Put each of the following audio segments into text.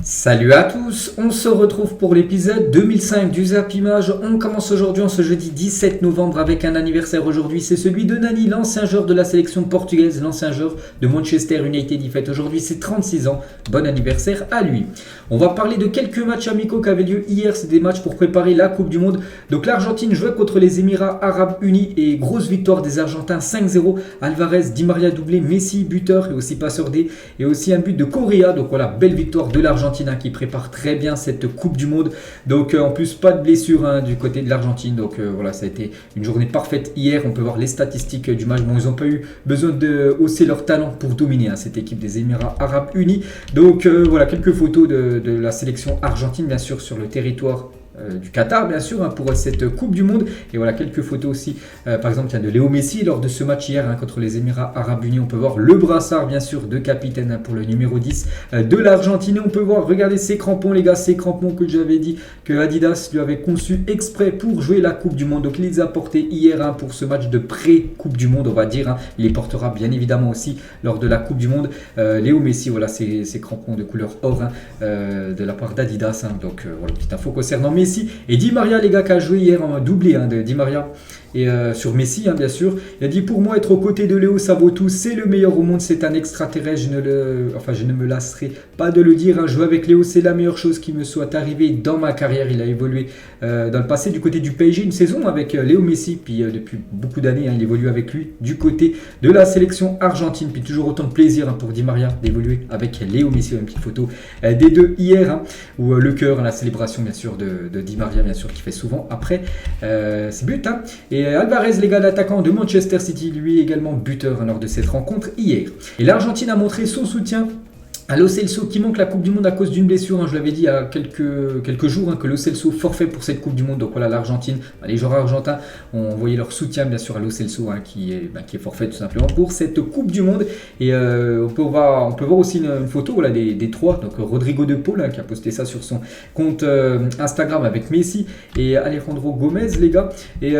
Salut à tous, on se retrouve pour l'épisode 2005 du Zap Image. On commence aujourd'hui en ce jeudi 17 novembre avec un anniversaire aujourd'hui, c'est celui de Nani, l'ancien joueur de la sélection portugaise, l'ancien joueur de Manchester United. Il fête aujourd'hui ses 36 ans, bon anniversaire à lui. On va parler de quelques matchs amicaux qui avaient lieu hier, c'est des matchs pour préparer la Coupe du Monde. Donc l'Argentine jouait contre les Émirats Arabes Unis et grosse victoire des Argentins 5-0. Alvarez, Di Maria doublé, Messi buteur et aussi passeur D et aussi un but de Correa. Donc voilà, belle victoire de l'Argentine qui prépare très bien cette Coupe du Monde. Donc en plus pas de blessure du côté de l'Argentine. Donc voilà, ça a été une journée parfaite hier. On peut voir les statistiques du match. Bon, ils n'ont pas eu besoin de hausser leur talent pour dominer cette équipe des Émirats Arabes Unis. Donc voilà, quelques photos de la sélection argentine bien sûr sur le territoire du Qatar bien sûr pour cette Coupe du Monde. Et voilà quelques photos aussi par exemple de Léo Messi lors de ce match hier contre les Émirats Arabes Unis. On peut voir le brassard bien sûr de capitaine pour le numéro 10 de l'Argentine. On peut voir, regardez ces crampons les gars, ces crampons que j'avais dit que Adidas lui avait conçu exprès pour jouer la Coupe du Monde. Donc il les a portés hier pour ce match de pré-Coupe du Monde on va dire. Il les portera bien évidemment aussi lors de la Coupe du Monde. Léo Messi, voilà ces crampons de couleur or de la part d'Adidas. Donc voilà, petite info concernant Messi. Et Di Maria les gars qui a joué hier en doublé de Di Maria et sur Messi bien sûr. Il a dit pour moi être aux côtés de Léo ça vaut tout, c'est le meilleur au monde, c'est un extraterrestre, je ne me lasserai pas de le dire. Jouer avec Léo c'est la meilleure chose qui me soit arrivée dans ma carrière. Il a évolué dans le passé du côté du PSG une saison avec Léo Messi, puis depuis beaucoup d'années il évolue avec lui du côté de la sélection argentine, puis toujours autant de plaisir pour Di Maria d'évoluer avec Léo Messi. Une petite photo des deux hier où le cœur, la célébration bien sûr de Di Maria bien sûr qui fait souvent après ses buts Et Alvarez les gars, l'attaquant de Manchester City, lui également buteur lors de cette rencontre hier. Et l'Argentine a montré son soutien à Lo Celso qui manque la Coupe du Monde à cause d'une blessure. Je l'avais dit il y a quelques jours que Lo Celso forfait pour cette Coupe du Monde. Donc voilà, l'Argentine, les joueurs argentins ont envoyé leur soutien bien sûr à Lo Celso qui est forfait tout simplement pour cette Coupe du Monde. Et on peut voir aussi une photo voilà, des trois. Donc Rodrigo de Paul qui a posté ça sur son compte Instagram avec Messi et Alejandro Gomez les gars. Et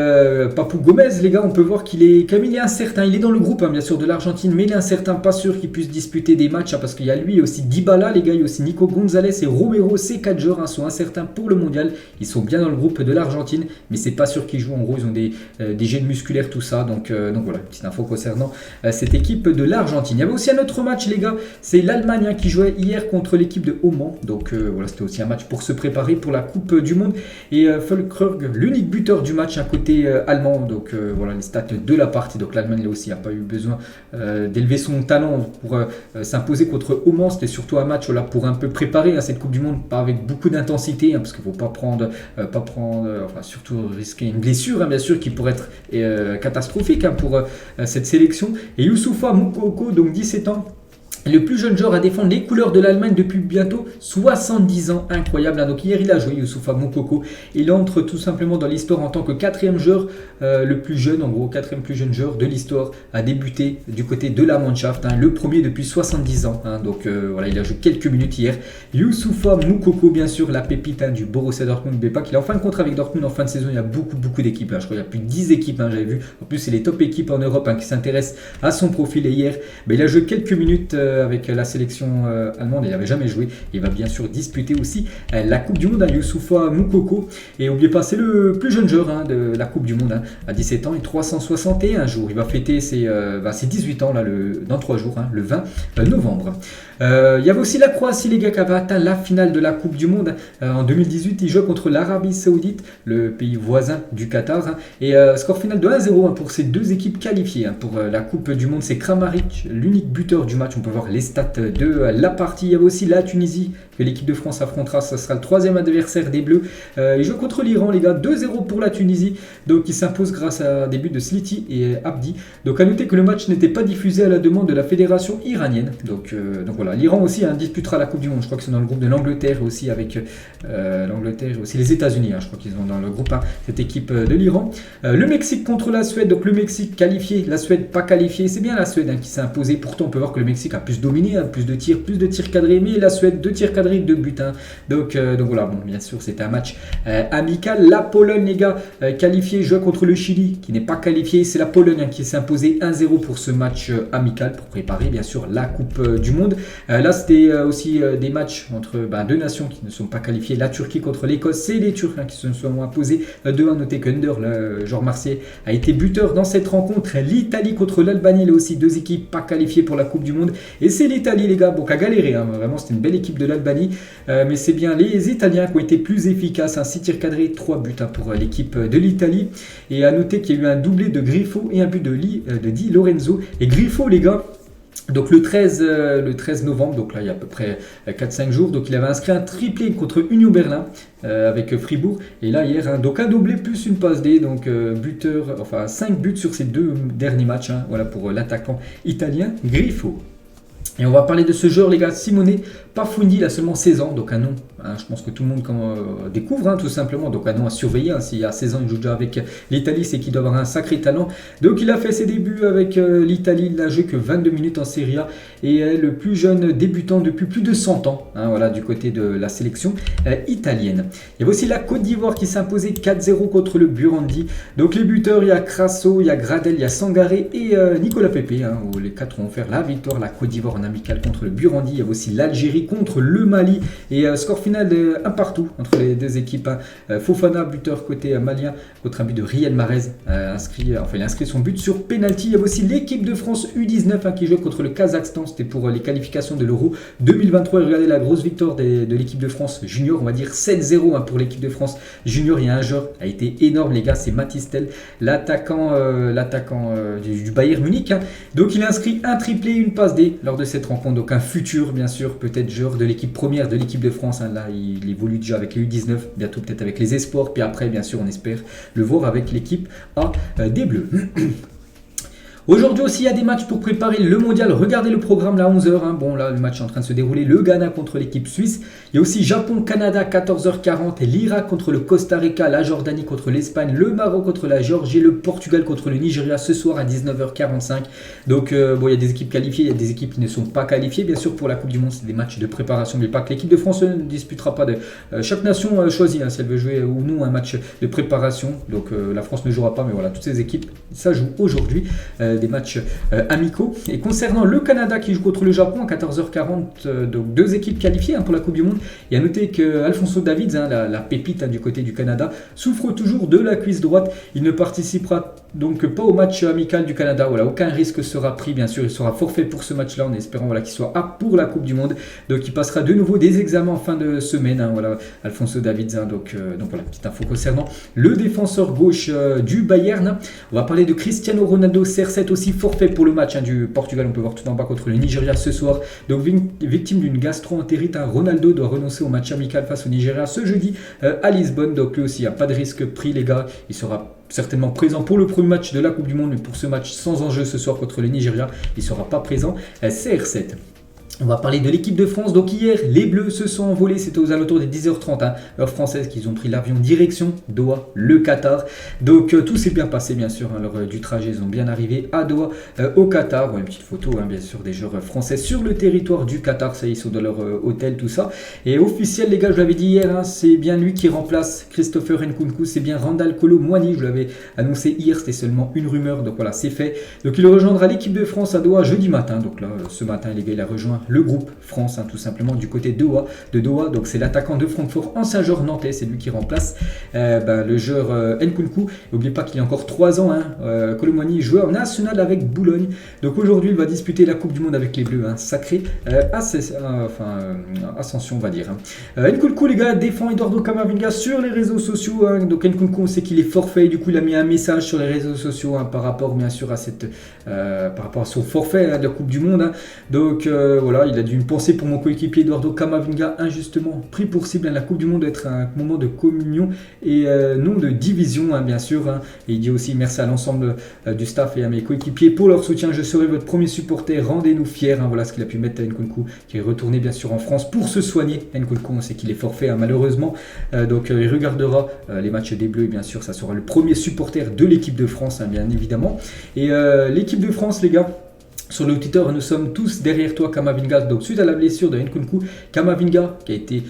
Papou Gomez les gars, on peut voir qu'il est incertain. Il est dans le groupe bien sûr de l'Argentine, mais il est incertain, pas sûr qu'il puisse disputer des matchs parce qu'il y a lui aussi Dybala les gars, il y a aussi Nico Gonzalez et Romero. Ces 4 joueurs sont incertains pour le mondial. Ils sont bien dans le groupe de l'Argentine, mais c'est pas sûr qu'ils jouent. En gros, ils ont des gènes musculaires, tout ça. Donc voilà, petite info concernant cette équipe de l'Argentine. Il y avait aussi un autre match les gars, c'est l'Allemagne qui jouait hier contre l'équipe de Oman. Donc voilà, c'était aussi un match pour se préparer pour la Coupe du Monde. Et Füllkrug, l'unique buteur du match côté allemand. Donc voilà les stats de la partie. Donc l'Allemagne là aussi n'a pas eu besoin d'élever son talent pour s'imposer contre Oman. C'était surtout un match pour un peu préparer cette Coupe du Monde, pas avec beaucoup d'intensité, parce qu'il ne faut pas prendre, surtout risquer une blessure, bien sûr, qui pourrait être catastrophique pour cette sélection. Et Youssoufa Moukoko, donc 17 ans, le plus jeune joueur à défendre les couleurs de l'Allemagne depuis bientôt 70 ans. Incroyable. Donc hier il a joué Youssoufa Moukoko. Il entre tout simplement dans l'histoire en tant que 4e joueur le plus jeune, en gros 4e plus jeune joueur de l'histoire à débuter du côté de la Mannschaft. Le premier depuis 70 ans. Donc voilà, il a joué quelques minutes hier. Youssoufa Moukoko bien sûr, la pépite du Borussia Dortmund. N'oubliez pas qu'il est en fin de contrat avec Dortmund en fin de saison. Il y a beaucoup d'équipes. Je crois qu'il y a plus de 10 équipes, j'avais vu. En plus c'est les top équipes en Europe qui s'intéressent à son profil. Et hier il a joué quelques minutes avec la sélection allemande. Il n'avait jamais joué. Il va bien sûr disputer aussi la Coupe du Monde à Youssoufa Moukoko. Et n'oubliez pas, c'est le plus jeune joueur de la Coupe du Monde à 17 ans et 361 jours. Il va fêter ses 18 ans dans 3 jours, le 20 novembre. Il y avait aussi la Croatie les gars qui avait atteint la finale de la Coupe du Monde en 2018. Il joue contre l'Arabie Saoudite, le pays voisin du Qatar. Et score final de 1-0 pour ces deux équipes qualifiées pour la Coupe du Monde. C'est Kramaric, l'unique buteur du match. On peut voir les stats de la partie. Il y avait aussi la Tunisie que l'équipe de France affrontera. Ça sera le 3e adversaire des Bleus. Il joue contre l'Iran les gars, 2-0 pour la Tunisie. Donc il s'impose grâce à des buts de Sliti et Abdi. Donc à noter que le match n'était pas diffusé à la demande de la fédération iranienne. Donc voilà, l'Iran aussi disputera la Coupe du Monde. Je crois qu'ils sont dans le groupe de l'Angleterre aussi avec l'Angleterre et aussi les États-Unis. Je crois qu'ils sont dans le groupe cette équipe de l'Iran. Le Mexique contre la Suède. Donc le Mexique qualifié, la Suède pas qualifiée. C'est bien la Suède qui s'est imposée. Pourtant on peut voir que le Mexique a plus plus dominé, plus de tirs cadrés, mais la Suède 2 tirs cadrés, 2 buts. Donc voilà, bon, bien sûr c'était un match amical. La Pologne les gars, qualifiée, joue contre le Chili qui n'est pas qualifié, c'est la Pologne qui s'est imposée 1-0 pour ce match amical pour préparer bien sûr la Coupe du Monde. Là c'était aussi des matchs entre deux nations qui ne sont pas qualifiées, la Turquie contre l'Écosse, c'est les Turcs qui se sont imposés 2-1. Notez que Under, Jean Marseille, a été buteur dans cette rencontre. L'Italie contre l'Albanie, là aussi 2 équipes pas qualifiées pour la Coupe du Monde, et c'est l'Italie les gars, bon qui a galéré, vraiment c'était une belle équipe de l'Albanie, mais c'est bien les Italiens qui ont été plus efficaces, 6 tirs cadrés, 3 buts pour l'équipe de l'Italie. Et à noter qu'il y a eu un doublé de Griffo et un but de Di Lorenzo. Et Griffo les gars, donc le 13 novembre, donc là il y a à peu près 4-5 jours, donc il avait inscrit un triplé contre Union Berlin avec Fribourg, et là hier, donc un doublé plus une passe D, donc buteur, enfin 5 buts sur ces 2 derniers matchs, voilà pour l'attaquant italien Griffo. Et on va parler de ce joueur les gars, Simone Pafundi, il a seulement 16 ans, donc un nom, je pense que tout le monde découvre tout simplement, donc un nom à surveiller, s'il y a 16 ans il joue déjà avec l'Italie, c'est qu'il doit avoir un sacré talent. Donc il a fait ses débuts avec l'Italie, il n'a joué que 22 minutes en Serie A, et est le plus jeune débutant depuis plus de 100 ans, voilà, du côté de la sélection italienne. Il y avait aussi la Côte d'Ivoire qui s'est imposée 4-0 contre le Burundi. Donc les buteurs, il y a Crasso, il y a Gradel, il y a Sangaré et Nicolas Pepe, où les 4 ont offert la victoire. La Côte d'Ivoire en amical contre le Burundi, il y avait aussi l'Algérie contre le Mali, et score final de 1 partout entre les 2 équipes. Fofana, buteur côté malien, contre un but de Riyad Mahrez, il a inscrit son but sur penalty. Il y avait aussi l'équipe de France U19 qui jouait contre le Kazakhstan, c'était pour les qualifications de l'Euro 2023. Et regardez la grosse victoire de l'équipe de France junior, on va dire 7-0 pour l'équipe de France junior. Il y a un joueur a été énorme les gars, c'est Mathys Tel, l'attaquant du Bayern Munich. Donc il a inscrit un triplé, une passe D lors de cette rencontre, donc un futur bien sûr peut-être joueur de l'équipe première de l'équipe de France, là il évolue déjà avec les U19, bientôt peut-être avec les espoirs, puis après bien sûr on espère le voir avec l'équipe A des Bleus. Aujourd'hui aussi, il y a des matchs pour préparer le mondial. Regardez le programme là, 11h. Bon, là, le match est en train de se dérouler. Le Ghana contre l'équipe suisse. Il y a aussi Japon-Canada, 14h40. Et l'Irak contre le Costa Rica. La Jordanie contre l'Espagne. Le Maroc contre la Géorgie. Le Portugal contre le Nigeria ce soir à 19h45. Donc, bon, il y a des équipes qualifiées. Il y a des équipes qui ne sont pas qualifiées. Bien sûr, pour la Coupe du Monde, c'est des matchs de préparation. Mais pas que l'équipe de France ne disputera pas. Chaque nation choisit si elle veut jouer ou non un match de préparation. Donc, la France ne jouera pas. Mais voilà, toutes ces équipes, ça joue aujourd'hui. Des matchs amicaux. Et concernant le Canada qui joue contre le Japon à 14h40, donc 2 équipes qualifiées pour la Coupe du Monde. Et à noter que Alphonso Davids, la pépite du côté du Canada, souffre toujours de la cuisse droite. Il ne participera donc pas au match amical du Canada. Voilà, aucun risque sera pris, bien sûr. Il sera forfait pour ce match-là en espérant qu'il soit apte pour la Coupe du Monde. Donc il passera de nouveau des examens en fin de semaine. Voilà, Alphonso Davids. Donc voilà, petite info concernant le défenseur gauche du Bayern. On va parler de Cristiano Ronaldo, CR7 aussi forfait pour le match du Portugal. On peut voir tout en bas contre le Nigeria ce soir. Donc victime d'une gastro-entérite, Ronaldo doit renoncer au match amical face au Nigeria ce jeudi à Lisbonne. Donc lui aussi, il n'y a pas de risque pris les gars. Il sera certainement présent pour le premier match de la Coupe du Monde, mais pour ce match sans enjeu ce soir contre le Nigeria, il ne sera pas présent. CR7. On va parler de l'équipe de France. Donc hier, les Bleus se sont envolés, c'était aux alentours des 10h30, heure française, qu'ils ont pris l'avion direction Doha, le Qatar. Donc tout s'est bien passé, bien sûr, lors du trajet, ils ont bien arrivé à Doha, au Qatar. Bon, une petite photo, bien sûr, des joueurs français sur le territoire du Qatar, ça, ils sont dans leur hôtel, tout ça. Et officiel, les gars, je l'avais dit hier, c'est bien lui qui remplace Christopher Nkunku, c'est bien Randal Kolo Muani, je l'avais annoncé hier, c'était seulement une rumeur, donc voilà, c'est fait. Donc il rejoindra l'équipe de France à Doha jeudi matin. Donc là, ce matin, les gars, il a rejoint le groupe France, tout simplement, du côté de Doha. Donc c'est l'attaquant de Francfort, ancien joueur nantais, c'est lui qui remplace le joueur Nkunku. N'oubliez pas qu'il y a encore 3 ans, Kolo Muani, joueur national avec Boulogne. Donc aujourd'hui, il va disputer la Coupe du Monde avec les Bleus, sacré ascension, on va dire. Nkunku, les gars, défend Eduardo Camavinga sur les réseaux sociaux. Donc Nkunku, on sait qu'il est forfait, du coup il a mis un message sur les réseaux sociaux par rapport bien sûr à par rapport à son forfait de la Coupe du Monde. Donc voilà, il a dû une pensée pour mon coéquipier Eduardo Camavinga, injustement pris pour cible. La Coupe du Monde doit être un moment de communion et non de division, bien sûr. Et il dit aussi merci à l'ensemble du staff et à mes coéquipiers pour leur soutien. Je serai votre premier supporter, rendez-nous fiers. Voilà ce qu'il a pu mettre à Nkunku, qui est retourné bien sûr en France pour se soigner. Nkunku, on sait qu'il est forfait malheureusement. Donc il regardera les matchs des Bleus et bien sûr ça sera le premier supporter de l'équipe de France, bien évidemment. Et l'équipe de France, les gars, Sur le Twitter, nous sommes tous derrière toi, Kamavinga. Donc, suite à la blessure de Nkunku, Kamavinga, qui a été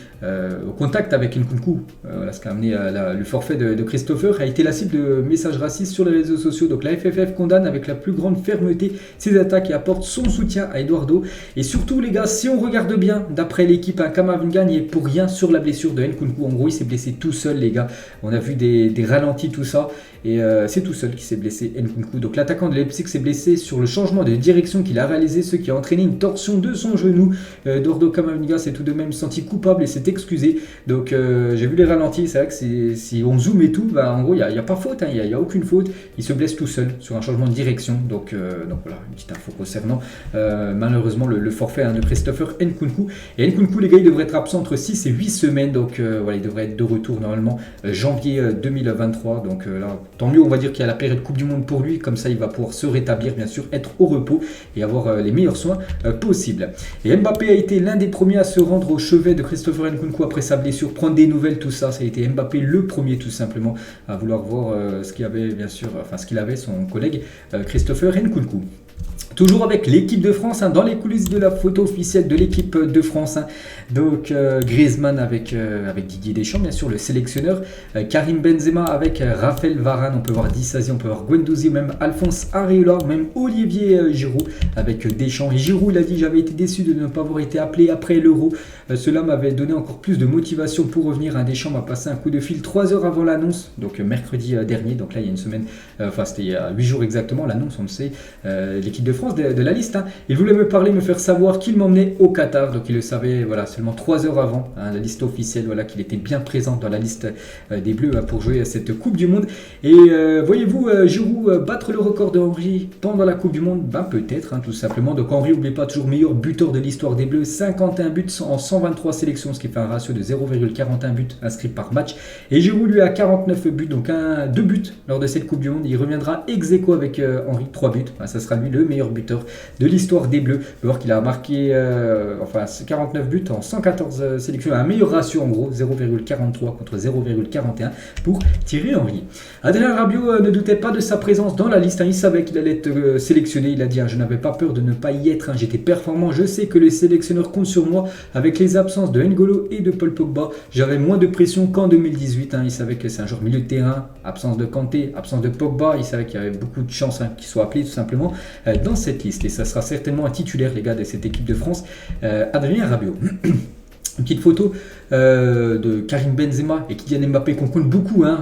au contact avec Nkunku, voilà ce qui a amené le forfait de Christopher, a été la cible de messages racistes sur les réseaux sociaux. Donc, la FFF condamne avec la plus grande fermeté ces attaques et apporte son soutien à Eduardo. Et surtout, les gars, si on regarde bien, d'après l'équipe, Kamavinga n'y est pour rien sur la blessure de Nkunku. En gros, il s'est blessé tout seul, les gars. On a vu des ralentis, tout ça. Et c'est tout seul qui s'est blessé, Nkunku. Donc l'attaquant de Leipzig s'est blessé sur le changement de direction qu'il a réalisé, ce qui a entraîné une torsion de son genou. Eduardo Camavinga s'est tout de même senti coupable et s'est excusé. Donc j'ai vu les ralentis, c'est vrai que si on zoome et tout, en gros il n'y a pas faute, il n'y a aucune faute. Il se blesse tout seul sur un changement de direction. Donc voilà, une petite info concernant malheureusement le forfait de Christopher Nkunku. Et Nkunku, les gars, il devrait être absent entre 6 et 8 semaines. Donc voilà, il devrait être de retour normalement janvier 2023. Donc là, tant mieux, on va dire qu'il y a la période Coupe du Monde pour lui, comme ça il va pouvoir se rétablir, bien sûr, être au repos et avoir les meilleurs soins possibles. Et Mbappé a été l'un des premiers à se rendre au chevet de Christopher Nkunku après sa blessure, prendre des nouvelles, tout ça. Ça a été Mbappé le premier, tout simplement, à vouloir voir ce qu'il avait, bien sûr, enfin ce qu'il avait, son collègue Christopher Nkunku. Toujours avec l'équipe de France, dans les coulisses de la photo officielle de l'équipe de France. Donc Griezmann avec Didier Deschamps, bien sûr, le sélectionneur. Karim Benzema avec Raphaël Varane. On peut voir Disasi, on peut voir Guendouzi, même Alphonse Areola, même Olivier Giroud avec Deschamps. Et Giroud, il a dit: j'avais été déçu de ne pas avoir été appelé après l'Euro. Cela m'avait donné encore plus de motivation pour revenir. Deschamps m'a passé un coup de fil 3 heures avant l'annonce, donc mercredi dernier. Donc là, il y a une semaine, c'était il y a 8 jours exactement, l'annonce, on le sait, l'équipe de France de la liste. Il voulait me parler, me faire savoir qu'il m'emmenait au Qatar. Donc il le savait, voilà, seulement 3 heures avant la liste officielle, voilà, qu'il était bien présent dans la liste des Bleus pour jouer à cette Coupe du Monde. Et voyez-vous Giroud battre le record de Henry pendant la Coupe du Monde? Peut-être, tout simplement. Donc Henry, n'oubliez pas, toujours meilleur buteur de l'histoire des Bleus, 51 buts en 123 sélections, ce qui fait un ratio de 0,41 buts inscrits par match. Et Giroud, lui, a 49 buts, donc 2 buts lors de cette Coupe du Monde. Il reviendra ex aequo avec Henry, 3 buts. Ça sera lui le meilleur buteur de l'histoire des Bleus. On va voir qu'il a marqué 49 buts en 114 sélections, un meilleur ratio en gros, 0,43 contre 0,41 pour Thierry Henry. Adrien Rabiot ne doutait pas de sa présence dans la liste, il savait qu'il allait être sélectionné. Il a dit: je n'avais pas peur de ne pas y être, j'étais performant, je sais que les sélectionneurs comptent sur moi. Avec les absences de N'Golo et de Paul Pogba, j'avais moins de pression qu'en 2018. Il savait que c'est un joueur milieu de terrain, absence de Kanté, absence de Pogba, il savait qu'il y avait beaucoup de chances qu'il soit appelé tout simplement dans cette liste. Et ça sera certainement un titulaire, les gars, de cette équipe de France, Adrien Rabiot. Une petite photo de Karim Benzema et Kylian Mbappé qu'on compte beaucoup. Voilà,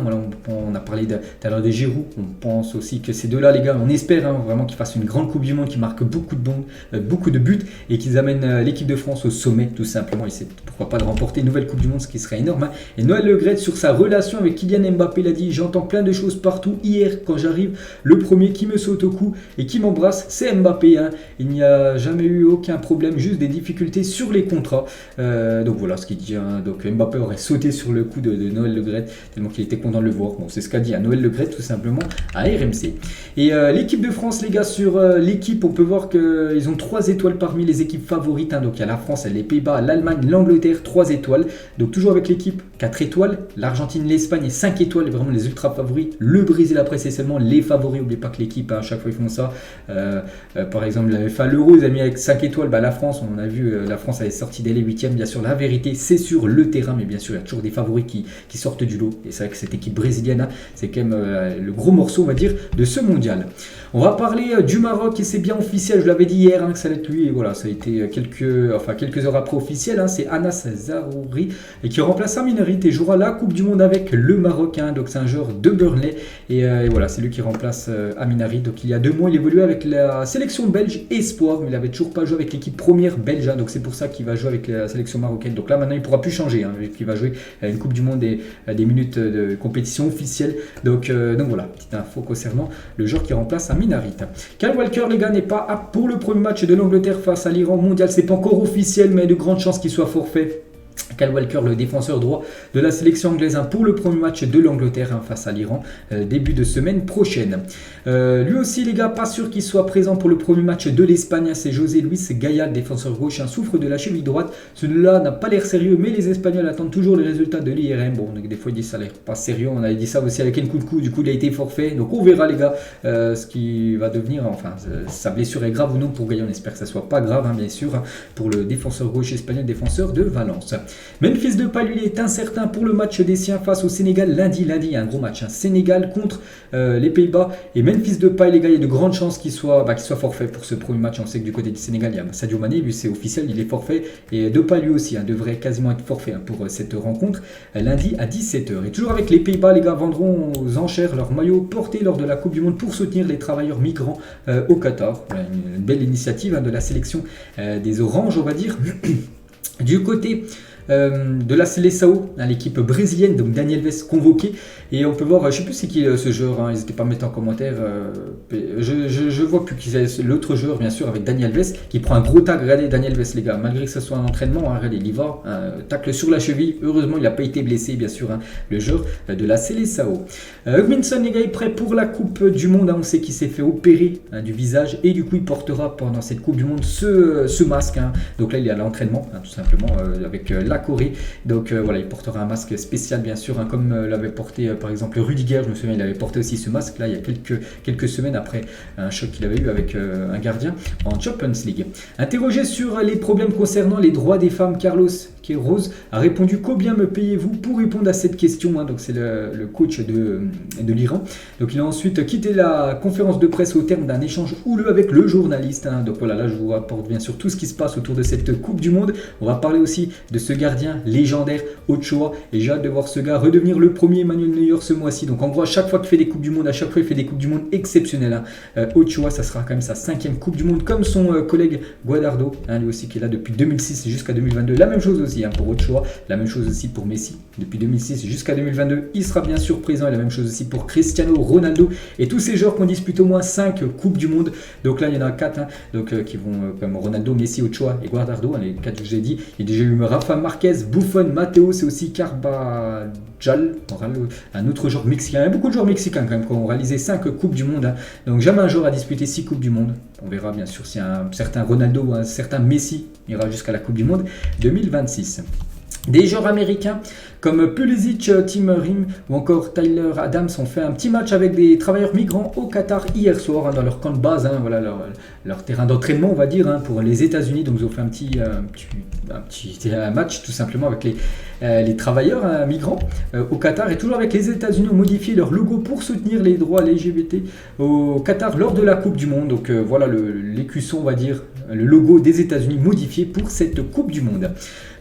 on a parlé tout à l'heure de Giroud. On pense aussi que ces deux-là, les gars, on espère vraiment qu'ils fassent une grande Coupe du Monde, qu'ils marquent beaucoup de buts et qu'ils amènent l'équipe de France au sommet, tout simplement. Et pourquoi pas de remporter une nouvelle Coupe du Monde, ce qui serait énorme. Et Noël Le Graët, sur sa relation avec Kylian Mbappé, il a dit: j'entends plein de choses partout. Hier, quand j'arrive, le premier qui me saute au cou et qui m'embrasse, c'est Mbappé. Il n'y a jamais eu aucun problème, juste des difficultés sur les contrats. Donc voilà ce qu'il dit. Donc Mbappé aurait sauté sur le coup de Noël Le Graët tellement qu'il était content de le voir. Bon, c'est ce qu'a dit Noël Le Graët tout simplement à RMC. Et l'équipe de France, les gars, sur l'équipe, on peut voir qu'ils ont 3 étoiles parmi les équipes favorites. Donc il y a la France, les Pays-Bas, l'Allemagne, l'Angleterre, 3 étoiles. Donc toujours avec l'équipe 4 étoiles. L'Argentine, l'Espagne, 5 étoiles, vraiment les ultra favoris. Le Brésil, après, c'est seulement les favoris. N'oubliez pas que l'équipe, à chaque fois ils font ça. Par exemple, l'Euro, ils ont mis avec 5 étoiles. La France, on a vu, la France avait sorti dès les 8e, bien sûr. La vérité, c'est sur le terrain, mais bien sûr, il y a toujours des favoris qui sortent du lot. Et c'est vrai que cette équipe brésilienne, c'est quand même le gros morceau, on va dire, de ce mondial. On va parler du Maroc et c'est bien officiel. Je l'avais dit hier que ça allait être lui. Et voilà, ça a été quelques heures après officiel. C'est Anas Zarouri qui remplace Amin Harit et jouera la Coupe du Monde avec le Maroc. Donc c'est un joueur de Burnley. Et voilà, c'est lui qui remplace Amin Harit. Donc il y a 2 mois, il évoluait avec la sélection belge Espoir, mais il n'avait toujours pas joué avec l'équipe première belge. Donc c'est pour ça qu'il va jouer avec la sélection marocaine. Donc là maintenant il ne pourra plus changer, vu qu'il va jouer une Coupe du Monde et des minutes de compétition officielle. Donc voilà, petite info concernant le joueur qui remplace Amin Harit. Kyle Walker, les gars, n'est pas apte pour le premier match de l'Angleterre face à l'Iran mondial. C'est pas encore officiel, mais il y a de grandes chances qu'il soit forfait. Kyle Walker, le défenseur droit de la sélection anglaise, pour le premier match de l'Angleterre face à l'Iran, début de semaine prochaine. Lui aussi, les gars, pas sûr qu'il soit présent pour le premier match de l'Espagne. C'est José Luis Gaya, le défenseur gauche, souffre de la cheville droite. Celui-là n'a pas l'air sérieux, mais les Espagnols attendent toujours les résultats de l'IRM. Bon, donc des fois ils disent ça a l'air pas sérieux. On avait dit ça aussi avec Nkunku, du coup il a été forfait. Donc on verra, les gars, ce qui va devenir, enfin, sa blessure est grave ou non pour Gaya. On espère que ça soit pas grave, bien sûr, pour le défenseur gauche espagnol, défenseur de Valence. Memphis Depay, lui, est incertain pour le match des siens face au Sénégal lundi. Lundi, il y a un gros match, Sénégal contre les Pays-Bas. Et Memphis Depay, les gars, il y a de grandes chances qu'il soit forfait pour ce premier match. On sait que du côté du Sénégal, il y a Sadio Mané, lui c'est officiel, il est forfait. Et Depay, lui aussi, devrait quasiment être forfait pour cette rencontre lundi à 17h. Et toujours avec les Pays-Bas, les gars vendront aux enchères leur maillot porté lors de la Coupe du Monde pour soutenir les travailleurs migrants au Qatar. Voilà, une belle initiative de la sélection des Oranges, on va dire. Du côté de la Seleção, l'équipe brésilienne, donc Dani Alves convoqué, et on peut voir, je sais plus c'est qui ce joueur, n'hésitez pas à mettre en commentaire, je vois plus qui c'est l'autre joueur, bien sûr, avec Dani Alves qui prend un gros tag. Regardez Dani Alves, les gars, malgré que ce soit un entraînement, regardez, il y va, tacle sur la cheville, heureusement il n'a pas été blessé, bien sûr, le joueur de la Seleção. Hugminson, les gars, est prêt pour la Coupe du Monde, on sait qu'il s'est fait opérer du visage, et du coup il portera pendant cette Coupe du Monde ce masque, donc là il est à l'entraînement, tout simplement, avec la Corée, donc voilà, il portera un masque spécial, bien sûr, comme l'avait porté par exemple Rudiger, je me souviens, il avait porté aussi ce masque là il y a quelques semaines après un choc qu'il avait eu avec un gardien en Champions League. Interrogé sur les problèmes concernant les droits des femmes, Carlos Queiroz a répondu: combien me payez-vous pour répondre à cette question, donc c'est le coach de l'Iran. Donc il a ensuite quitté la conférence de presse au terme d'un échange houleux avec le journaliste, donc voilà, là je vous rapporte bien sûr tout ce qui se passe autour de cette Coupe du Monde. On va parler aussi de ce gardien légendaire Ochoa, et j'ai hâte de voir ce gars redevenir le premier Manuel Neuer ce mois-ci. Donc en gros, à chaque fois qu'il fait des Coupes du Monde, à chaque fois il fait des Coupes du Monde exceptionnelles. Ochoa, ça sera quand même sa 5e Coupe du Monde, comme son collègue Guadardo, lui aussi qui est là depuis 2006 jusqu'à 2022. La même chose aussi pour Ochoa, la même chose aussi pour Messi. Depuis 2006 jusqu'à 2022, il sera bien sûr présent, et la même chose aussi pour Cristiano Ronaldo et tous ces joueurs qui ont disputé au moins 5 Coupes du Monde. Donc là, il y en a 4 qui vont comme Ronaldo, Messi, Ochoa et Guadardo, les 4 que je vous ai dit. Il y a déjà eu Rafa Marquez, Buffon, Matteo, c'est aussi Carvajal, un autre joueur mexicain. Il y a beaucoup de joueurs mexicains quand même qui ont réalisé 5 Coupes du Monde. Donc jamais un joueur a disputé 6 Coupes du Monde. On verra bien sûr si un certain Ronaldo ou un certain Messi ira jusqu'à la Coupe du Monde 2026. Des joueurs américains comme Pulisic, Tim Rim ou encore Tyler Adams ont fait un petit match avec des travailleurs migrants au Qatar hier soir, dans leur camp de base, voilà leur terrain d'entraînement, on va dire, pour les États-Unis. Donc ils ont fait un petit match tout simplement avec les travailleurs migrants au Qatar, et toujours avec les États-Unis ont modifié leur logo pour soutenir les droits LGBT au Qatar lors de la Coupe du Monde. Donc voilà l'écusson, on va dire, le logo des États-Unis modifié pour cette Coupe du Monde.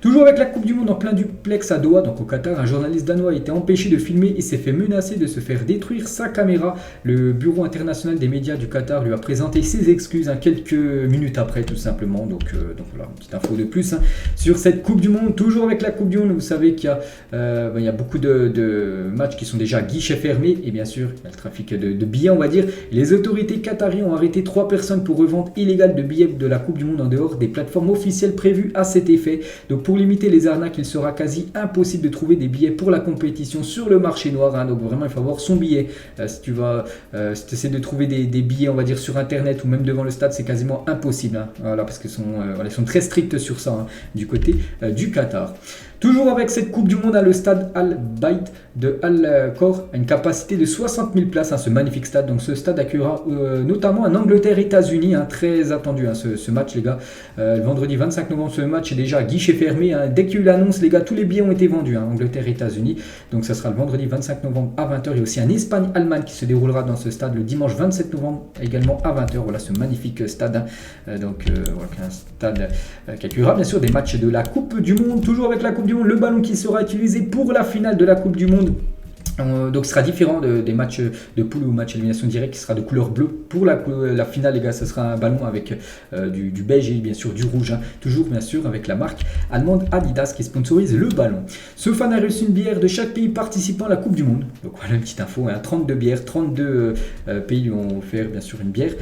Toujours avec la Coupe du Monde en plein duplex à Doha, donc au Qatar, un journaliste danois a été empêché de filmer et s'est fait menacer de se faire détruire sa caméra. Le Bureau international des médias du Qatar lui a présenté ses excuses quelques minutes après, tout simplement. Donc voilà, une petite info de plus sur cette Coupe du Monde. Toujours avec la Coupe du Monde, vous savez qu'il y a beaucoup de matchs qui sont déjà à guichet fermé, et bien sûr, il y a le trafic de billets, on va dire. Les autorités qatariennes ont arrêté 3 personnes pour revente illégale de billets de la Coupe du Monde en dehors des plateformes officielles prévues à cet effet. Donc pour limiter les arnaques, il sera quasi impossible de trouver des billets pour la compétition sur le marché noir. Donc vraiment, il faut avoir son billet. Si tu essaies de trouver des billets, on va dire, sur internet ou même devant le stade, c'est quasiment impossible. Voilà, parce qu'ils sont très stricts sur ça, du côté du Qatar. Toujours avec cette Coupe du Monde, le stade Al-Bayt de Al-Khor a une capacité de 60 000 places, ce magnifique stade. Donc ce stade accueillera notamment un Angleterre-États-Unis, très attendu ce match, les gars. Le vendredi 25 novembre, ce match est déjà à guichet fermé. Dès qu'il y a eu l'annonce, les gars, tous les billets ont été vendus, Angleterre-États-Unis. Donc ça sera le vendredi 25 novembre à 20h. Il y a aussi un Espagne-Allemagne qui se déroulera dans ce stade le dimanche 27 novembre également à 20h. Voilà ce magnifique stade. Voilà, un stade qui accueillera bien sûr des matchs de la Coupe du Monde. Toujours avec la Coupe du Monde, le ballon qui sera utilisé pour la finale de la Coupe du Monde. Donc ce sera différent des matchs de poule ou matchs élimination directe, qui sera de couleur bleue. Pour la finale, les gars, ce sera un ballon avec du beige et bien sûr du rouge, toujours bien sûr avec la marque allemande Adidas qui sponsorise le ballon. Ce fan a reçu une bière de chaque pays participant à la Coupe du Monde. Donc voilà une petite info, 32 bières, 32 pays lui ont offert bien sûr une bière,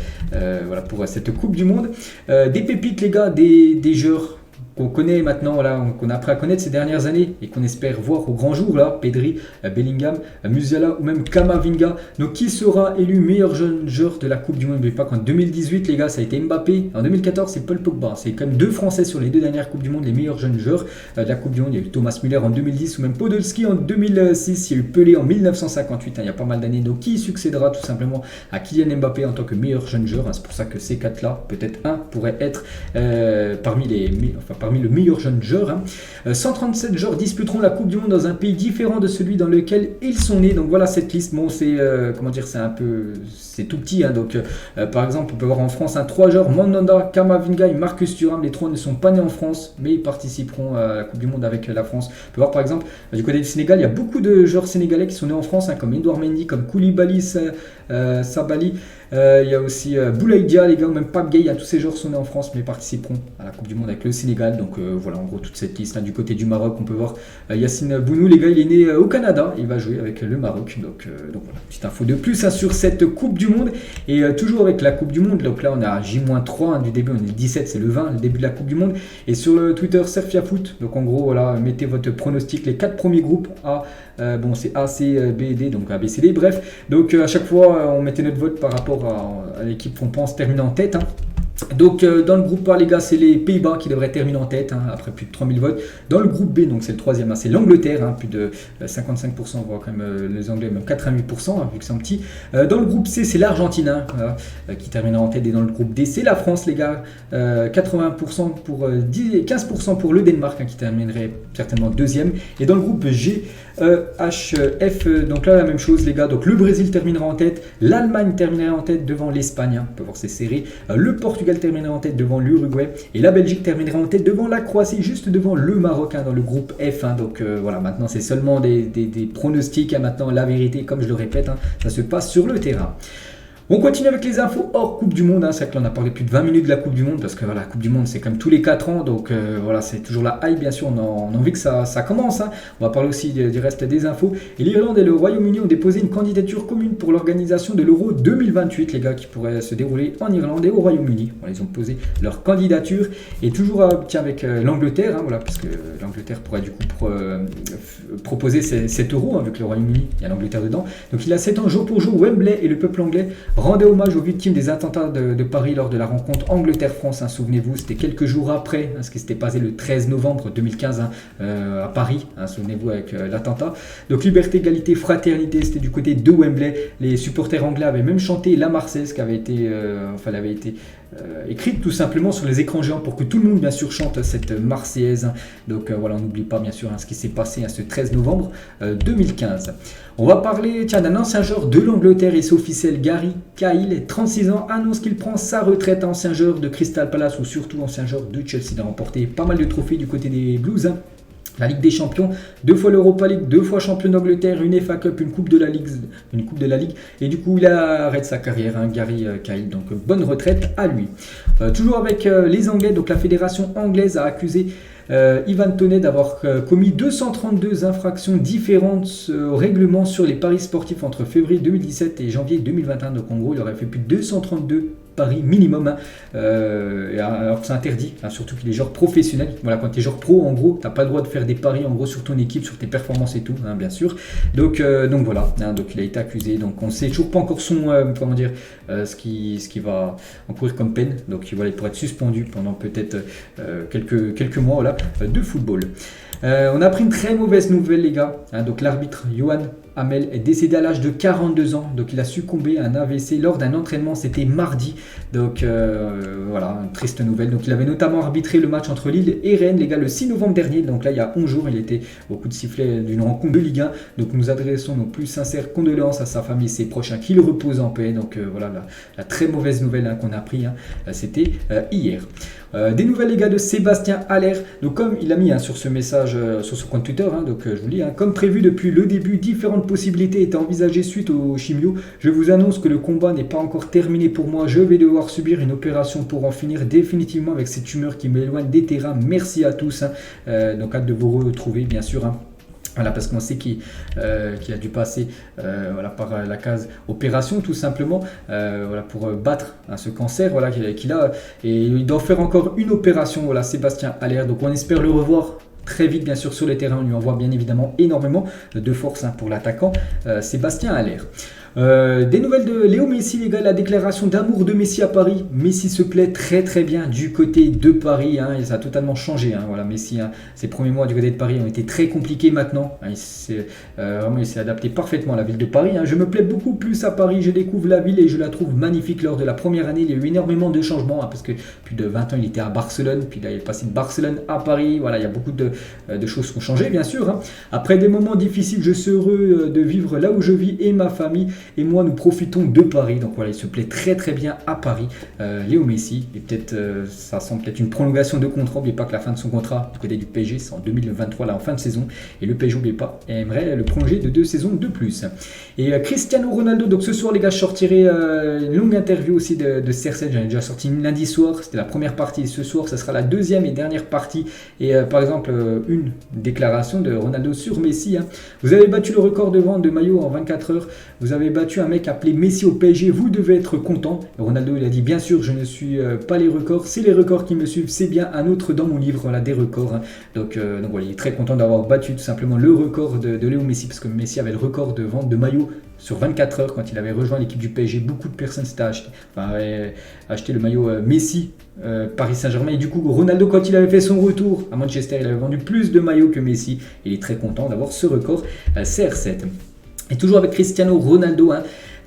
voilà pour cette Coupe du Monde. Des pépites, les gars, des joueurs qu'on connaît maintenant, là, qu'on a appris à connaître ces dernières années et qu'on espère voir au grand jour, là, Pedri, Bellingham, Musiala ou même Camavinga. Donc qui sera élu meilleur jeune joueur de la Coupe du Monde? N'oubliez pas qu'en 2018, les gars, ça a été Mbappé. En 2014, c'est Paul Pogba. C'est quand même 2 Français sur les 2 dernières Coupes du Monde, les meilleurs jeunes joueurs de la Coupe du Monde. Il y a eu Thomas Müller en 2010 ou même Podolski en 2006. Il y a eu Pelé en 1958. Il y a pas mal d'années. Donc qui succédera tout simplement à Kylian Mbappé en tant que meilleur jeune joueur? C'est pour ça que ces 4-là, peut-être un pourrait être parmi le meilleur jeune joueur. 137 joueurs disputeront la Coupe du Monde dans un pays différent de celui dans lequel ils sont nés. Donc voilà cette liste. Bon, c'est c'est tout petit. Donc par exemple, on peut voir en France 3 joueurs, Mandanda, Camavinga et Marcus Thuram. Les 3 ne sont pas nés en France, mais ils participeront à la Coupe du Monde avec la France. On peut voir par exemple du côté du Sénégal, il y a beaucoup de joueurs sénégalais qui sont nés en France, comme Edouard Mendy, comme Koulibaly, Sabali. Il y a aussi Boulaïdia, les gars, ou même Pape Gueye. Tous ces joueurs sont nés en France, mais participeront à la Coupe du Monde avec le Sénégal. Donc voilà, en gros, toute cette liste. Du côté du Maroc, on peut voir Yacine Bounou, les gars, il est né au Canada. Il va jouer avec le Maroc. Donc voilà, petite info de plus sur cette Coupe du Monde. Et toujours avec la Coupe du Monde. Donc là, on est à J-3 du début. On est 17, c'est le 20, le début de la Coupe du Monde. Et sur le Twitter Serfia Foot. Donc en gros, voilà, mettez votre pronostic. Les 4 premiers groupes c'est A, C, B et D, donc A, B, C, D, bref. Donc à chaque fois, on mettait notre vote par rapport à l'équipe qu'on pense terminer en tête. Donc dans le groupe A, les gars, c'est les Pays-Bas qui devraient terminer en tête après plus de 3000 votes. Dans le groupe B, donc c'est le troisième, c'est l'Angleterre, plus de 55%, on voit quand même les Anglais, même 88%, vu que c'est un petit. Dans le groupe C, c'est l'Argentine qui terminera en tête. Et dans le groupe D, c'est la France, les gars, 80% pour 15% pour le Danemark, qui terminerait certainement deuxième. Et dans le groupe G, H, F, donc là la même chose, les gars. Donc le Brésil terminera en tête, l'Allemagne terminera en tête devant l'Espagne, on peut voir ces séries, le Portugal terminera en tête devant l'Uruguay et la Belgique terminera en tête devant la Croatie, juste devant le Maroc dans le groupe F. Donc voilà, maintenant c'est seulement des pronostics. Maintenant la vérité, comme je le répète, ça se passe sur le terrain. On continue avec les infos hors Coupe du Monde. C'est vrai que là, on a parlé plus de 20 minutes de la Coupe du Monde parce que voilà, la Coupe du Monde, c'est comme tous les 4 ans. Donc voilà, c'est toujours la hype, bien sûr. On a envie que ça commence. On va parler aussi du reste des infos. Et l'Irlande et le Royaume-Uni ont déposé une candidature commune pour l'organisation de l'Euro 2028, les gars, qui pourrait se dérouler en Irlande et au Royaume-Uni. Voilà, ils ont posé leur candidature. Et toujours avec l'Angleterre, voilà, parce que l'Angleterre pourrait du coup proposer cet Euro, vu que le Royaume-Uni, il y a l'Angleterre dedans. Donc il a 7 ans jour pour jour. Wembley et le peuple anglais rendait hommage aux victimes des attentats de Paris lors de la rencontre Angleterre-France. Souvenez-vous, c'était quelques jours après ce qui s'était passé le 13 novembre 2015 à Paris. Souvenez-vous avec l'attentat. Donc liberté, égalité, fraternité, c'était du côté de Wembley. Les supporters anglais avaient même chanté la Marseillaise qui avait été, écrite tout simplement sur les écrans géants pour que tout le monde bien sûr chante cette Marseillaise. Donc voilà, on n'oublie pas bien sûr ce qui s'est passé ce 13 novembre 2015. On va parler d'un ancien joueur de l'Angleterre et c'est officiel. Gary Cahill, 36 ans, annonce qu'il prend sa retraite. Ancien joueur de Crystal Palace ou surtout ancien joueur de Chelsea. Il a remporté pas mal de trophées du côté des Blues. La Ligue des Champions, 2 fois l'Europa League, 2 fois champion d'Angleterre, une FA Cup, une Coupe de la Ligue. Et du coup, il arrête sa carrière, Gary Cahill. Donc, bonne retraite à lui. Toujours avec les Anglais, donc la fédération anglaise a accusé Ivan Toney d'avoir commis 232 infractions différentes au règlement sur les paris sportifs entre février 2017 et janvier 2021. Donc, en gros, il aurait fait plus de 232 paris minimum, alors que c'est interdit, surtout qu'il est joueur professionnel. Voilà, quand tu es joueur pro, en gros, tu n'as pas le droit de faire des paris en gros sur ton équipe, sur tes performances et tout, bien sûr. Donc voilà, donc il a été accusé. Donc on ne sait toujours pas encore son, ce qui va encourir comme peine. Donc voilà, il pourrait être suspendu pendant peut-être quelques mois, voilà, de football. On a pris une très mauvaise nouvelle, les gars. Donc l'arbitre Johan Hamel est décédé à l'âge de 42 ans. Donc il a succombé à un AVC lors d'un entraînement. C'était mardi. Donc voilà, une triste nouvelle. Donc il avait notamment arbitré le match entre Lille et Rennes, les gars, le 6 novembre dernier. Donc là, il y a 11 jours, il était au coup de sifflet d'une rencontre de Ligue 1. Donc nous adressons nos plus sincères condoléances à sa famille et ses proches, qu'il repose en paix. Donc voilà, la très mauvaise nouvelle qu'on a appris, c'était hier. Des nouvelles, les gars, de Sébastien Haller. Donc comme il a mis sur ce message sur son compte Twitter, donc je vous lis, comme prévu depuis le début, différentes possibilités étaient envisagées suite au chimio. Je vous annonce que le combat n'est pas encore terminé pour moi. Je vais devoir subir une opération pour en finir définitivement avec cette tumeur qui m'éloigne des terrains. Merci à tous. Donc hâte de vous retrouver, bien sûr. Voilà, parce qu'on sait qu'il a dû passer voilà, par la case opération tout simplement voilà, pour battre ce cancer voilà, qu'il a. Et il doit faire encore une opération, voilà, Sébastien Haller. Donc on espère le revoir très vite bien sûr sur le terrain. On lui envoie bien évidemment énormément de force pour l'attaquant Sébastien Haller. Des nouvelles de Léo Messi, les gars, la déclaration d'amour de Messi à Paris. Messi se plaît très très bien du côté de Paris, et ça a totalement changé. Voilà, Messi, ses premiers mois du côté de Paris ont été très compliqués maintenant. Il s'est adapté parfaitement à la ville de Paris. Je me plais beaucoup plus à Paris, je découvre la ville et je la trouve magnifique. Lors de la première année, il y a eu énormément de changements parce que plus de 20 ans il était à Barcelone, puis là il est passé de Barcelone à Paris. Voilà, il y a beaucoup de choses qui ont changé bien sûr. Après des moments difficiles, je suis heureux de vivre là où je vis et ma famille. Et moi, nous profitons de Paris. Donc voilà, il se plaît très très bien à Paris. Léo Messi, et peut-être ça sent peut-être une prolongation de contrat. N'oubliez pas que la fin de son contrat du côté du PSG, c'est en 2023, là en fin de saison. Et le PSG, n'oubliez pas, aimerait le prolonger de 2 saisons de plus. Et Cristiano Ronaldo, donc ce soir les gars, je sortirai une longue interview aussi de CR7. J'en ai déjà sorti une lundi soir, c'était la première partie. Ce soir, ça sera la deuxième et dernière partie. Et par exemple, une déclaration de Ronaldo sur Messi. Vous avez battu le record de vente de maillots en 24 heures. Vous avez battu un mec appelé Messi au PSG, vous devez être content. Ronaldo il a dit bien sûr je ne suis pas les records, c'est les records qui me suivent, c'est bien un autre dans mon livre, voilà, des records. Donc voilà, il est très content d'avoir battu tout simplement le record de Léo Messi, parce que Messi avait le record de vente de maillots sur 24 heures quand il avait rejoint l'équipe du PSG. Beaucoup de personnes s'étaient acheté le maillot Messi Paris Saint-Germain, et du coup Ronaldo, quand il avait fait son retour à Manchester, il avait vendu plus de maillots que Messi. Il est très content d'avoir ce record CR7. Et toujours avec Cristiano Ronaldo,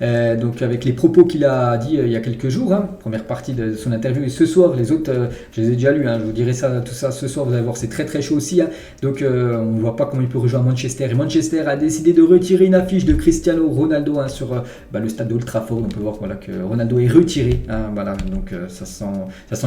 donc avec les propos qu'il a dit il y a quelques jours, première partie de son interview, et ce soir, les autres, je les ai déjà lus, je vous dirai tout ça ce soir, vous allez voir, c'est très très chaud aussi, donc on ne voit pas comment il peut rejoindre Manchester, et Manchester a décidé de retirer une affiche de Cristiano Ronaldo sur le stade d'Old Trafford. On peut voir voilà, que Ronaldo est retiré, voilà, donc ça sent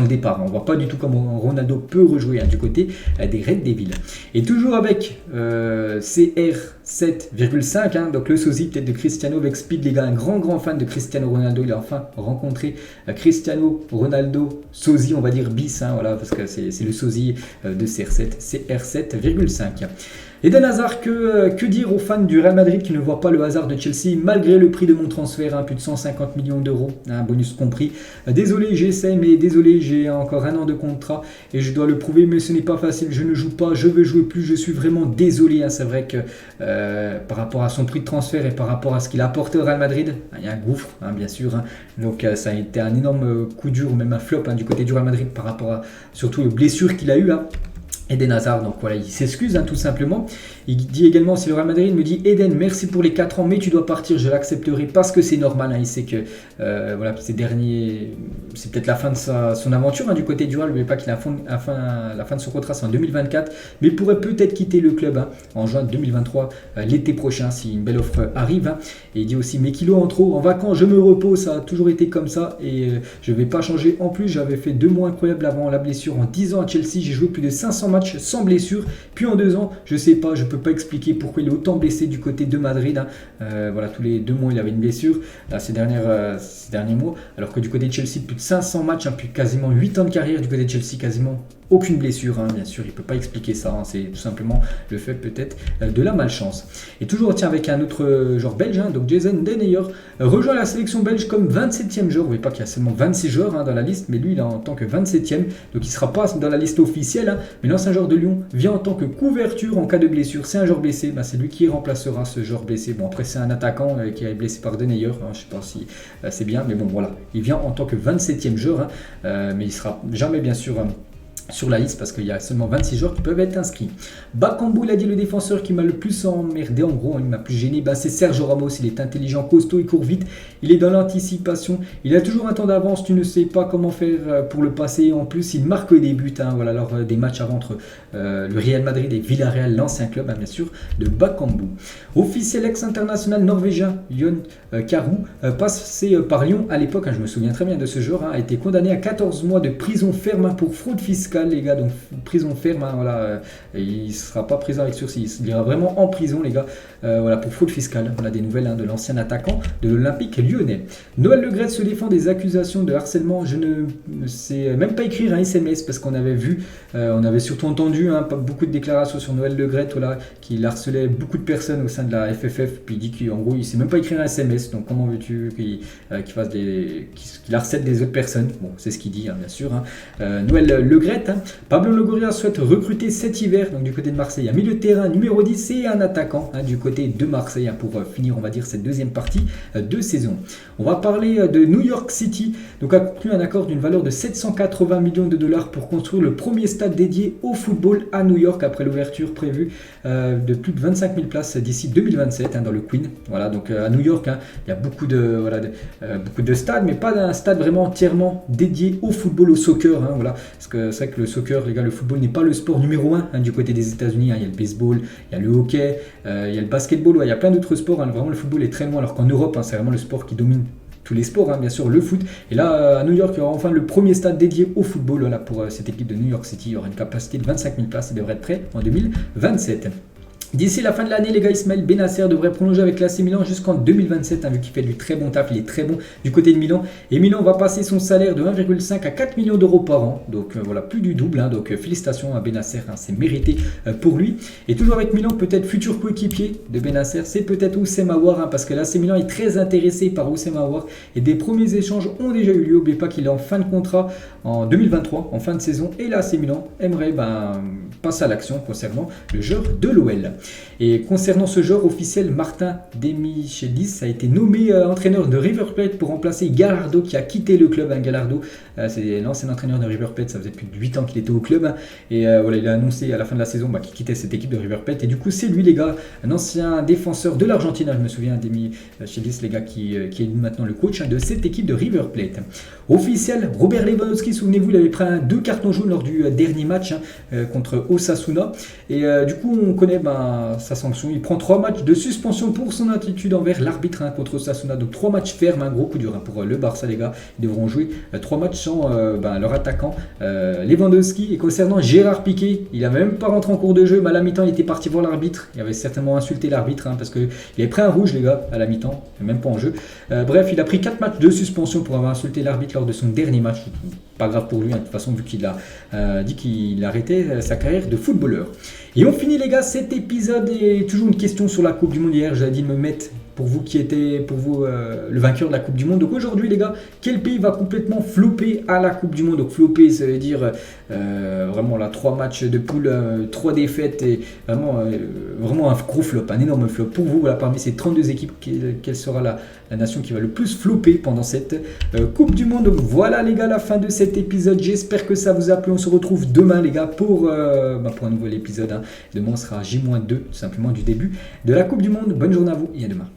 le départ, on ne voit pas du tout comment Ronaldo peut rejouer du côté des Red Devils. Et toujours avec CR7,5, donc le sosie peut-être de Cristiano avec Speed, les gars, un grand fan de Cristiano Ronaldo. Il a enfin rencontré Cristiano Ronaldo sosie, on va dire bis, voilà, parce que c'est le sosie de CR7,5. Eden Hazard, que dire aux fans du Real Madrid qui ne voient pas le hasard de Chelsea malgré le prix de mon transfert, plus de 150 millions d'euros, un bonus compris. Désolé, j'essaie, mais désolé, j'ai encore un an de contrat et je dois le prouver, mais ce n'est pas facile, je ne joue pas, je veux jouer plus, je suis vraiment désolé. C'est vrai que par rapport à son prix de transfert et par rapport à ce qu'il a apporté au Real Madrid, il y a un gouffre, bien sûr, donc ça a été un énorme coup dur, ou même un flop du côté du Real Madrid par rapport à surtout les blessures qu'il a eues. Eden Hazard, donc voilà, il s'excuse tout simplement. Il dit également, si le Real Madrid me dit Eden, merci pour les 4 ans, mais tu dois partir, je l'accepterai parce que c'est normal. Il sait que voilà, ces derniers, c'est peut-être la fin de son aventure du côté du Real. N'oubliez pas qu'il a la fin de son contrat, c'est en 2024, mais il pourrait peut-être quitter le club en juin 2023, l'été prochain, si une belle offre arrive. Et il dit aussi, mes kilos en trop, en vacances, je me repose, ça a toujours été comme ça et je ne vais pas changer. En plus, j'avais fait 2 mois incroyables avant la blessure. En 10 ans à Chelsea, j'ai joué plus de 500 matchs sans blessure, puis en 2 ans, je sais pas, je peux pas expliquer pourquoi il est autant blessé du côté de Madrid. Voilà, tous les 2 mois il avait une blessure ces derniers mois, alors que du côté de Chelsea, plus de 500 matchs, plus quasiment 8 ans de carrière du côté de Chelsea, quasiment aucune blessure, bien sûr, il ne peut pas expliquer ça, c'est tout simplement le fait peut-être de la malchance. Et toujours avec un autre joueur belge, donc Jason Denayer, rejoint la sélection belge comme 27e joueur. Vous voyez pas qu'il y a seulement 26 joueurs dans la liste, mais lui il est en tant que 27e, donc il ne sera pas dans la liste officielle, mais l'ancien joueur de Lyon vient en tant que couverture en cas de blessure. C'est un joueur blessé, c'est lui qui remplacera ce joueur blessé. Bon, après c'est un attaquant qui est blessé par Denayer, je ne sais pas si c'est bien, mais bon voilà, il vient en tant que 27e joueur, mais il ne sera jamais bien sûr sur la liste parce qu'il y a seulement 26 joueurs qui peuvent être inscrits. Bakambu, il a dit, le défenseur qui m'a le plus emmerdé, en gros, il m'a plus gêné, c'est Sergio Ramos. Il est intelligent, costaud, il court vite, il est dans l'anticipation, il a toujours un temps d'avance, tu ne sais pas comment faire pour le passer. En plus, il marque des buts, voilà, lors des matchs avant entre le Real Madrid et Villarreal, l'ancien club, bien sûr, de Bakambu. Officiel ex-international norvégien, Jon Carew, passé par Lyon à l'époque, je me souviens très bien de ce joueur, a été condamné à 14 mois de prison ferme pour fraude fiscale fiscale, les gars, donc prison ferme, hein, voilà, il ne sera pas présent avec sursis, il ira vraiment en prison, les gars, voilà, pour fraude fiscale. On a des nouvelles de l'ancien attaquant de l'Olympique lyonnais. Noël Le Graët se défend des accusations de harcèlement. Je ne sais même pas écrire un SMS parce qu'on avait vu, on avait surtout entendu beaucoup de déclarations sur Noël Le Graët, voilà, qu'il harcelait beaucoup de personnes au sein de la FFF, puis il dit qu'en gros il ne sait même pas écrire un SMS, donc comment veux-tu qu'il harcèle des autres personnes? Bon, c'est ce qu'il dit, bien sûr. Noël Le Graët, Pablo Longoria souhaite recruter cet hiver, donc du côté de Marseille, un milieu de terrain numéro 10 et un attaquant du côté de Marseille pour finir, on va dire, cette deuxième partie de saison. On va parler de New York City, donc a conclu un accord d'une valeur de 780 millions de dollars pour construire le premier stade dédié au football à New York après l'ouverture prévue de plus de 25 000 places d'ici 2027 dans le Queen. Voilà, donc à New York, il y a beaucoup de stades, mais pas d'un stade vraiment entièrement dédié au football, au soccer. Voilà, parce que c'est vrai que le soccer, les gars, le football n'est pas le sport numéro 1 du côté des États-Unis. Il y a le baseball, il y a le hockey, il y a le basketball, il y a plein d'autres sports. Vraiment, le football est très loin, alors qu'en Europe, c'est vraiment le sport qui domine tous les sports, bien sûr, le foot. Et là, à New York, il y aura enfin le premier stade dédié au football. Voilà, pour cette équipe de New York City, il y aura une capacité de 25 000 places et devrait être prêt en 2027. D'ici la fin de l'année, les gars, Ismaël Bennacer devrait prolonger avec l'AC Milan jusqu'en 2027, vu qu'il fait du très bon taf, il est très bon du côté de Milan. Et Milan va passer son salaire de 1,5 à 4 millions d'euros par an. Donc voilà, plus du double. Donc félicitations à Bennacer, c'est mérité pour lui. Et toujours avec Milan, peut-être futur coéquipier de Bennacer, c'est peut-être Oussem Aouar, parce que l'AC Milan est très intéressé par Oussem Aouar. Et des premiers échanges ont déjà eu lieu. N'oubliez pas qu'il est en fin de contrat en 2023, en fin de saison. Et l'AC Milan aimerait passer à l'action concernant le joueur de l'OL. Et concernant ce joueur officiel, Martin Demichelis a été nommé entraîneur de River Plate pour remplacer Gallardo qui a quitté le club. Gallardo, c'est l'ancien entraîneur de River Plate, ça faisait plus de 8 ans qu'il était au club. Et voilà, il a annoncé à la fin de la saison qu'il quittait cette équipe de River Plate. Et du coup, c'est lui, les gars, un ancien défenseur de l'Argentine, je me souviens, Demichelis, les gars, qui est maintenant le coach de cette équipe de River Plate. Officiel, Robert Lewandowski, souvenez-vous, il avait pris 2 cartons jaunes lors du dernier match contre Osasuna. Et du coup, on connaît sa sanction. Il prend 3 matchs de suspension pour son attitude envers l'arbitre contre Osasuna. Donc 3 matchs fermes, un gros coup dur pour le Barça, les gars. Ils devront jouer 3 matchs sans leur attaquant Lewandowski. Et concernant Gérard Piqué, il n'avait même pas rentré en cours de jeu, mais à la mi-temps, il était parti voir l'arbitre. Il avait certainement insulté l'arbitre parce qu'il avait pris un rouge, les gars, à la mi-temps, même pas en jeu. Bref, il a pris 4 matchs de suspension pour avoir insulté l'arbitre lors de son dernier match. Pas grave pour lui, de toute façon, vu qu'il a dit qu'il arrêtait sa carrière de footballeur. Et on finit, les gars, cet épisode et toujours une question sur la Coupe du Monde. Hier, j'avais dit de me mettre pour vous le vainqueur de la Coupe du Monde. Donc aujourd'hui, les gars, quel pays va complètement flopper à la Coupe du Monde? Donc flopper, ça veut dire vraiment 3 matchs de poule, 3 défaites et vraiment un gros flop, un énorme flop. Pour vous, voilà, parmi ces 32 équipes, quelle sera la nation qui va le plus flopper pendant cette Coupe du Monde? Donc voilà, les gars, la fin de cet épisode. J'espère que ça vous a plu. On se retrouve demain, les gars, pour un nouvel épisode. Demain, on sera à J-2, tout simplement, du début de la Coupe du Monde. Bonne journée à vous et à demain.